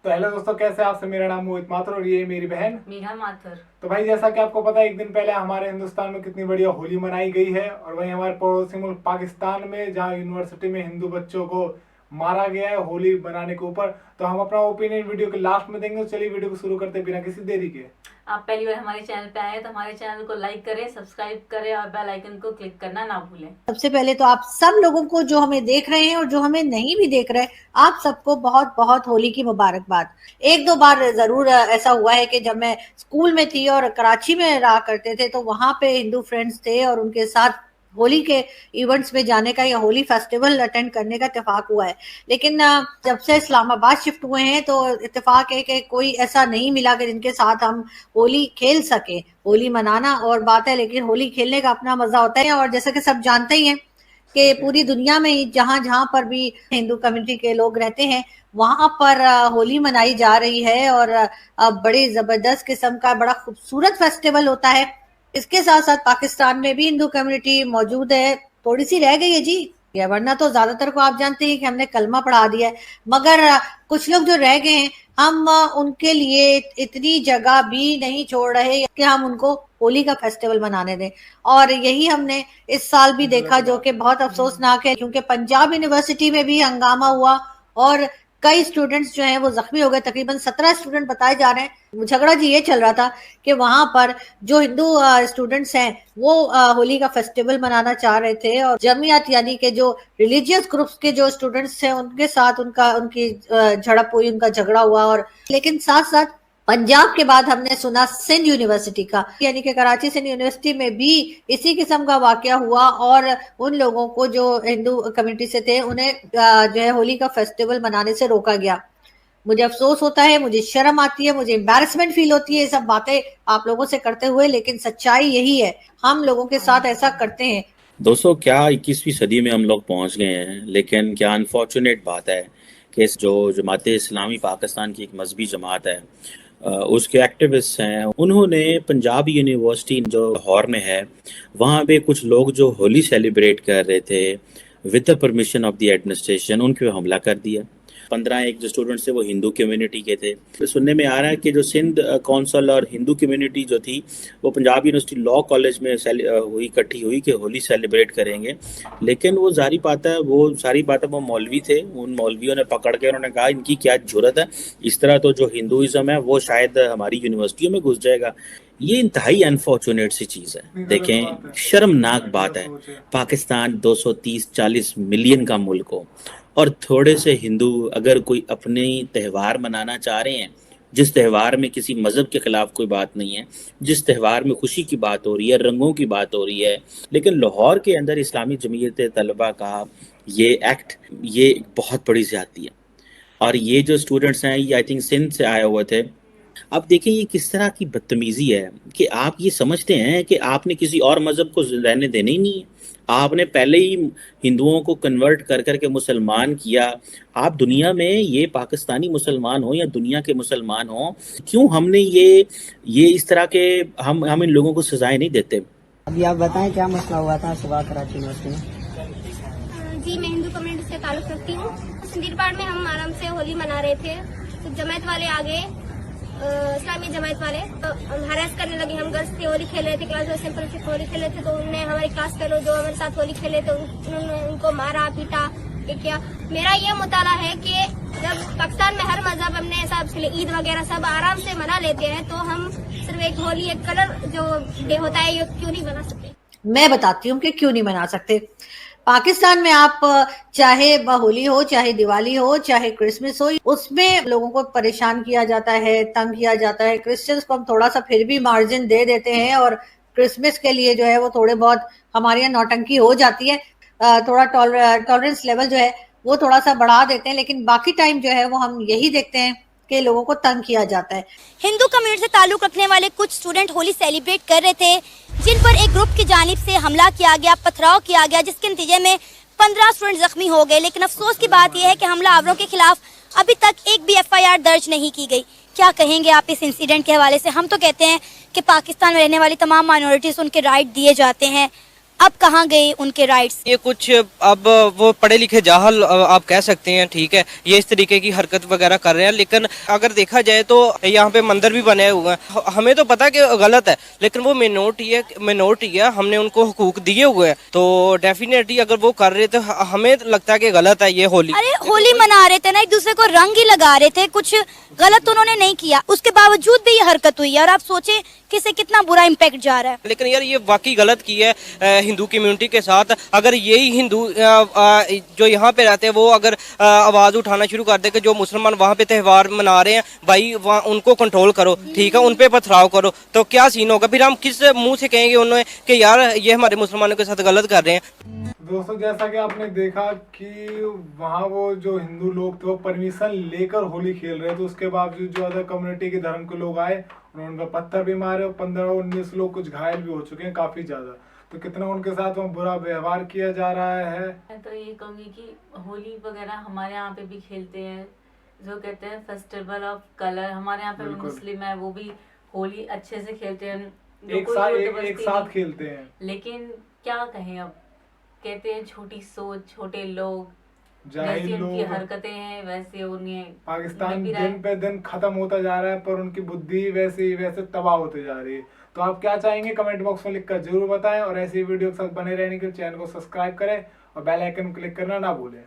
तो हेलो दोस्तों, कैसे आपसे। मेरा नाम मोहित माथुर और ये मेरी बहन मीरा माथुर। तो भाई, जैसा कि आपको पता है, एक दिन पहले हमारे हिंदुस्तान में कितनी बढ़िया होली मनाई गई है। और वहीं हमारे पड़ोसी मुल्क पाकिस्तान में, जहां यूनिवर्सिटी में हिंदू बच्चों को मारा गया है होली मनाने के ऊपर। तो हम अपना ओपिनियन वीडियो के लास्ट में देंगे। तो चलिए वीडियो को शुरू करते बिना किसी देरी के। आप पहली बार हमारे चैनल पे आए तो हमारे चैनल को लाइक करें, सब्सक्राइब करें और बेल आइकन को क्लिक करना ना भूलें। सबसे पहले तो आप सब लोगों को, जो हमें देख रहे हैं और जो हमें नहीं भी देख रहे, आप सबको बहुत बहुत होली की मुबारकबाद। एक दो बार जरूर ऐसा हुआ है कि जब मैं स्कूल में थी और कराची में रहा करते थे तो वहां पे हिंदू फ्रेंड्स थे और उनके साथ होली के इवेंट्स में जाने का या होली फेस्टिवल अटेंड करने का इत्तेफाक हुआ है। लेकिन जब से इस्लामाबाद शिफ्ट हुए हैं तो इत्तेफाक है कि कोई ऐसा नहीं मिला कि जिनके साथ हम होली खेल सके। होली मनाना और बात है, लेकिन होली खेलने का अपना मजा होता है। और जैसा कि सब जानते ही हैं कि पूरी दुनिया में ही जहां जहां पर भी हिंदू कम्युनिटी के लोग रहते हैं वहां पर होली मनाई जा रही है और बड़ी जबरदस्त किस्म का बड़ा खूबसूरत फेस्टिवल होता है। इसके साथ साथ पाकिस्तान में भी हिंदू कम्युनिटी मौजूद है, थोड़ी सी रह गई है जी, या वरना तो ज्यादातर को आप जानते हैं कि हमने कलमा पढ़ा दिया है। मगर कुछ लोग जो रह गए हैं, हम उनके लिए इतनी जगह भी नहीं छोड़ रहे कि हम उनको होली का फेस्टिवल मनाने दें। और यही हमने इस साल भी देखा, जो कि बहुत अफसोसनाक है, क्योंकि पंजाब यूनिवर्सिटी में भी हंगामा हुआ और कई स्टूडेंट्स जो हैं वो जख्मी हो गए। तकरीबन 17 स्टूडेंट बताए जा रहे हैं। झगड़ा जी ये चल रहा था कि वहां पर जो हिंदू स्टूडेंट्स हैं वो होली का फेस्टिवल मनाना चाह रहे थे और जमीयत यानी कि जो रिलीजियस ग्रुप्स के जो स्टूडेंट्स थे उनके साथ उनकी झड़प हुई, उनका झगड़ा हुआ। और लेकिन साथ साथ पंजाब के बाद हमने सुना सिंध यूनिवर्सिटी का, यानी कि कराची सिंध यूनिवर्सिटी में भी इसी किस्म का वाकया हुआ और उन लोगों को जो हिंदू कम्युनिटी से थे उन्हें जो है होली का फेस्टिवल मनाने से रोका गया। मुझे अफसोस होता है, मुझे शर्म आती है, मुझे एम्बैरेसमेंट फील होती है ये सब बातें आप लोगों से करते हुए, लेकिन सच्चाई यही है, हम लोगों के साथ ऐसा करते हैं। दोस्तों, क्या 21वीं सदी में हम लोग पहुंच गए हैं। लेकिन क्या अनफॉर्चुनेट बात है कि इस जो जमात इस्लामी पाकिस्तान की एक मजहबी जमात है, उसके एक्टिविस्ट हैं, उन्होंने पंजाब यूनिवर्सिटी जो लाहौर में है वहाँ पे कुछ लोग जो होली सेलिब्रेट कर रहे थे with the permission of the administration, उनके पे हमला कर दिया। 15 एक जो स्टूडेंट्स थे वो हिंदू कम्युनिटी के थे। तो सुनने में आ रहा है कि जो सिंध कौंसल और हिंदू कम्युनिटी जो थी वो पंजाब यूनिवर्सिटी लॉ कॉलेज में इकट्ठी हुई कि होली सेलिब्रेट करेंगे। लेकिन वो सारी बातें वो मौलवी थे, उन मौलवियों ने पकड़ के उन्होंने कहा इनकी क्या जरूरत है, इस तरह तो जो हिंदुइज्म है वो शायद हमारी यूनिवर्सिटियों में घुस जाएगा। ये इंतहाई अनफॉर्चुनेट सी चीज़ है। देखें, शर्मनाक बात है, पाकिस्तान 230-40 मिलियन का मुल्क हो और थोड़े से हिंदू अगर कोई अपने त्यौहार मनाना चाह रहे हैं, जिस त्यौहार में किसी मज़हब के ख़िलाफ़ कोई बात नहीं है, जिस त्यौहार में खुशी की बात हो रही है, रंगों की बात हो रही है, लेकिन लाहौर के अंदर इस्लामी जमीयत तलबा का ये एक्ट, ये बहुत बड़ी ज़्यादती है। और ये जो स्टूडेंट्स हैं ये आई थिंक सिंध से आए हुए थे। अब देखिए ये किस तरह की बदतमीज़ी है कि आप ये समझते हैं कि आपने किसी और मज़हब को रहने देना ही नहीं है, आपने पहले ही हिंदुओं को कन्वर्ट कर कर के मुसलमान किया। आप दुनिया में, ये पाकिस्तानी मुसलमान हो या दुनिया के मुसलमान हो, क्यों हमने ये इस तरह के हम इन लोगों को सजाएं नहीं देते। अभी आप बताएं क्या मसला हुआ था सुबह कराची यूनिवर्सिटी में? जी, मैं हिंदू कम्युनिटी से ताल्लुक़ रखती हूँ। सिंधी पार्ट में हम आराम से होली मना रहे थे तो जमात वाले आ गए, इस्लामी जमात वाले, तो हरास करने लगे। हम गर्ल्स थे, होली खेल रहे थे, क्लास में सिंपल से होली खेले थे, तो उन्होंने हमारे क्लास फेलो जो हमारे साथ होली खेले थे उन्होंने उनको मारा पीटा। क्या मेरा ये मुताला है कि जब पाकिस्तान में हर मजहब अपने हिसाब से ईद वगैरह सब आराम से मना लेते हैं, तो हम सिर्फ एक होली, एक कलर जो डे होता है, ये क्यों नहीं मना सकते? मैं बताती हूँ कि क्यों नहीं मना सकते। पाकिस्तान में आप चाहे होली हो, चाहे दिवाली हो, चाहे क्रिसमस हो, उसमें लोगों को परेशान किया जाता है, तंग किया जाता है। क्रिश्चियंस को हम थोड़ा सा फिर भी मार्जिन दे देते हैं और क्रिसमस के लिए जो है वो थोड़े बहुत हमारे यहाँ नौटंकी हो जाती है, थोड़ा टॉलरेंस लेवल जो है वो थोड़ा सा बढ़ा देते हैं, लेकिन बाकी टाइम जो है वो हम यही देखते हैं कि लोगों को तंग किया जाता है। हिंदू कम्युनिटी से ताल्लुक रखने वाले कुछ स्टूडेंट होली सेलिब्रेट कर रहे थे, जिन पर एक ग्रुप की जानिब से हमला किया गया, पथराव किया गया, जिसके नतीजे में 15 स्टूडेंट जख्मी हो गए। लेकिन अफसोस की बात यह है कि हमलावरों के खिलाफ अभी तक एक भी FIR दर्ज नहीं की गई। क्या कहेंगे आप इस इंसिडेंट के हवाले से? हम तो कहते हैं कि पाकिस्तान में रहने वाली तमाम माइनॉरिटीज़ उनके राइट दिए जाते हैं, अब कहाँ गए उनके राइट्स। ये कुछ अब वो पढ़े लिखे जाहल आप कह सकते हैं, ठीक है, ये इस तरीके की हरकत वगैरह कर रहे हैं। लेकिन अगर देखा जाए तो यहाँ पे मंदिर भी बने हुए हैं, हमें तो पता कि गलत है, लेकिन वो मिनोरिटी है, हमने उनको हुकूक दिए हुए हैं, तो डेफिनेटली अगर वो कर रहे थे हमें लगता है कि गलत है ये होली। अरे होली मना रहे थे ना, एक दूसरे को रंग ही लगा रहे थे, कुछ गलत तो उन्होंने नहीं किया, उसके बावजूद भी ये हरकत हुई है। और आप सोचे कि इससे कितना बुरा इम्पैक्ट जा रहा है। लेकिन यार ये वाकई गलत की है हिंदू कम्युनिटी के साथ। अगर यही हिंदू जो यहाँ पे रहते हैं वो अगर आवाज उठाना शुरू कर दे कि जो मुसलमान वहाँ पे त्यौहार मना रहे हैं भाई वहाँ उनको कंट्रोल करो, ठीक है, उन पे पथराव करो, तो क्या सीन होगा फिर? हम किस मुंह से कहेंगे उन्हें कि यार ये हमारे मुसलमानों के साथ गलत कर रहे हैं। दोस्तों जैसा कि आपने देखा कि वहाँ वो जो हिंदू लोग थे वो परमिशन लेकर होली खेल रहे थे, उसके बावजूद जो अदर कम्युनिटी के धर्म के लोग आए उन्होंने उन पर पत्थर भी मारे और 15-19 लोग कुछ घायल भी हो चुके हैं काफी ज्यादा। तो कितना उनके साथ वहाँ बुरा व्यवहार किया जा रहा है। मैं तो ये कहूँगी कि होली वगैरह हमारे यहाँ पे भी खेलते हैं, जो कहते हैं फेस्टिवल ऑफ कलर। हमारे यहाँ पे मुस्लिम है वो भी होली अच्छे से खेलते हैं, एक साथ खेलते हैं। लेकिन क्या कहें, अब कहते हैं छोटी सोच, छोटे लोग, जाहिल जैसी उनकी लोग। हरकतें हैं वैसे उन्हें पाकिस्तान दिन पे दिन खत्म होता जा रहा है, पर उनकी बुद्धि वैसे तबाह होते जा रही है। तो आप क्या चाहेंगे कमेंट बॉक्स में लिखकर जरूर बताएं, और ऐसी वीडियो के साथ बने रहने के लिए चैनल को सब्सक्राइब करें और बेल आइकन क्लिक करना ना भूलें।